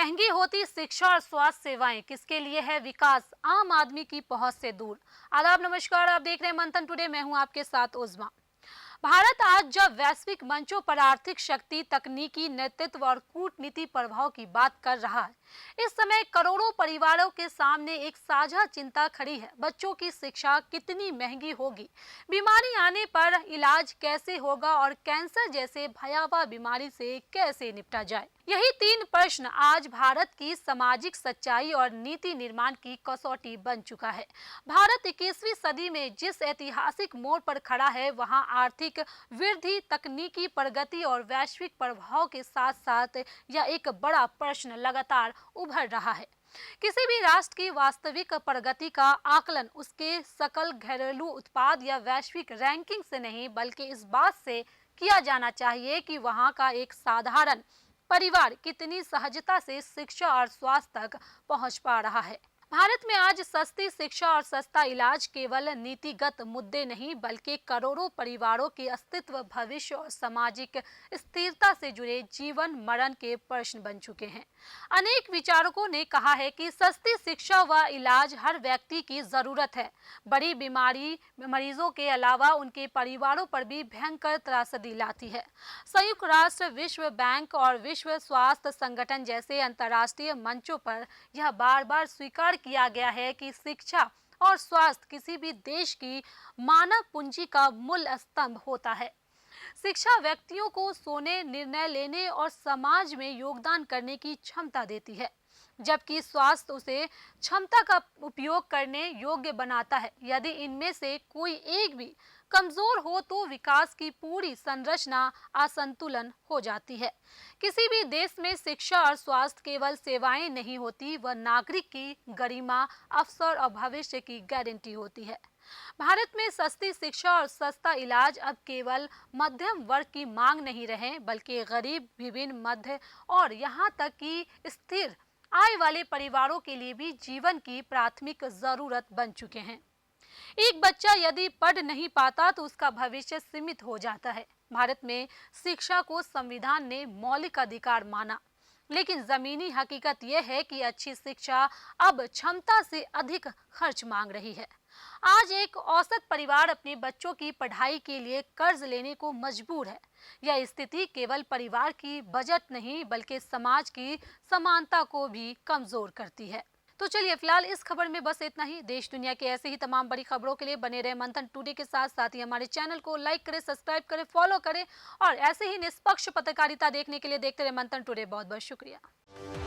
महंगी होती शिक्षा और स्वास्थ्य सेवाएं किसके लिए है विकास आम आदमी की पहुंच से दूर। आदाब नमस्कार, आप देख रहे हैं मंथन टुडे। मैं हूं आपके साथ उज़मा। भारत आज जब वैश्विक मंचों पर आर्थिक शक्ति, तकनीकी नेतृत्व और कूटनीति प्रभाव की बात कर रहा है, इस समय करोड़ों परिवारों के सामने एक साझा चिंता खड़ी है। बच्चों की शिक्षा कितनी महंगी होगी, बीमारी आने पर इलाज कैसे होगा और कैंसर जैसे भयावह बीमारी से कैसे निपटा जाए। यही तीन प्रश्न आज भारत की सामाजिक सच्चाई और नीति निर्माण की कसौटी बन चुका है। भारत 21वीं सदी में जिस ऐतिहासिक मोड़ पर खड़ा है, वहां आर्थिक वृद्धि, तकनीकी प्रगति और वैश्विक प्रभाव के साथ साथ यह एक बड़ा प्रश्न लगातार उभर रहा है। किसी भी राष्ट्र की वास्तविक प्रगति का आकलन उसके सकल घरेलू उत्पाद या वैश्विक रैंकिंग से नहीं, बल्कि इस बात से किया जाना चाहिए कि वहां का एक साधारण परिवार कितनी सहजता से शिक्षा और स्वास्थ्य तक पहुंच पा रहा है। भारत में आज सस्ती शिक्षा और सस्ता इलाज केवल नीतिगत मुद्दे नहीं, बल्कि करोड़ों परिवारों के अस्तित्व, भविष्य और सामाजिक स्थिरता से जुड़े जीवन मरण के प्रश्न बन चुके हैं। अनेक विचारकों ने कहा है कि सस्ती शिक्षा व इलाज हर व्यक्ति की जरूरत है। बड़ी बीमारी मरीजों के अलावा उनके परिवारों पर भी भयंकर त्रासदी लाती है। संयुक्त राष्ट्र, विश्व बैंक और विश्व स्वास्थ्य संगठन जैसे अंतर्राष्ट्रीय मंचों पर यह बार बार स्वीकार किया गया है कि शिक्षा और स्वास्थ्य किसी भी देश की मानव पूंजी का मूल स्तंभ होता है। शिक्षा व्यक्तियों को सोने, निर्णय लेने और समाज में योगदान करने की क्षमता देती है, जबकि स्वास्थ्य उसे क्षमता का उपयोग करने योग्य बनाता है। यदि इनमें से कोई एक भी कमजोर हो तो विकास की पूरी संरचना असंतुलन हो जाती है। किसी भी देश में शिक्षा और स्वास्थ्य केवल सेवाएं नहीं होती, वह नागरिक की गरिमा, अवसर और भविष्य की गारंटी होती है। भारत में सस्ती शिक्षा और सस्ता इलाज अब केवल मध्यम वर्ग की मांग नहीं रहे, बल्कि गरीब, विभिन्न, मध्य और यहाँ तक कि स्थिर आय वाले परिवारों के लिए भी जीवन की प्राथमिक जरूरत बन चुके हैं। एक बच्चा यदि पढ़ नहीं पाता तो उसका भविष्य सीमित हो जाता है। भारत में शिक्षा को संविधान ने मौलिक अधिकार माना, लेकिन जमीनी हकीकत यह है कि अच्छी शिक्षा अब क्षमता से अधिक खर्च मांग रही है। आज एक औसत परिवार अपने बच्चों की पढ़ाई के लिए कर्ज लेने को मजबूर है। यह स्थिति केवल परिवार की बजट नहीं, बल्कि समाज की समानता को भी कमजोर करती है। तो चलिए, फिलहाल इस खबर में बस इतना ही। देश दुनिया के ऐसे ही तमाम बड़ी खबरों के लिए बने रहे मंथन टुडे के साथ। साथ ही हमारे चैनल को लाइक करें, सब्सक्राइब करें, फॉलो करें और ऐसे ही निष्पक्ष पत्रकारिता देखने के लिए देखते रहे मंथन टुडे। बहुत बहुत शुक्रिया।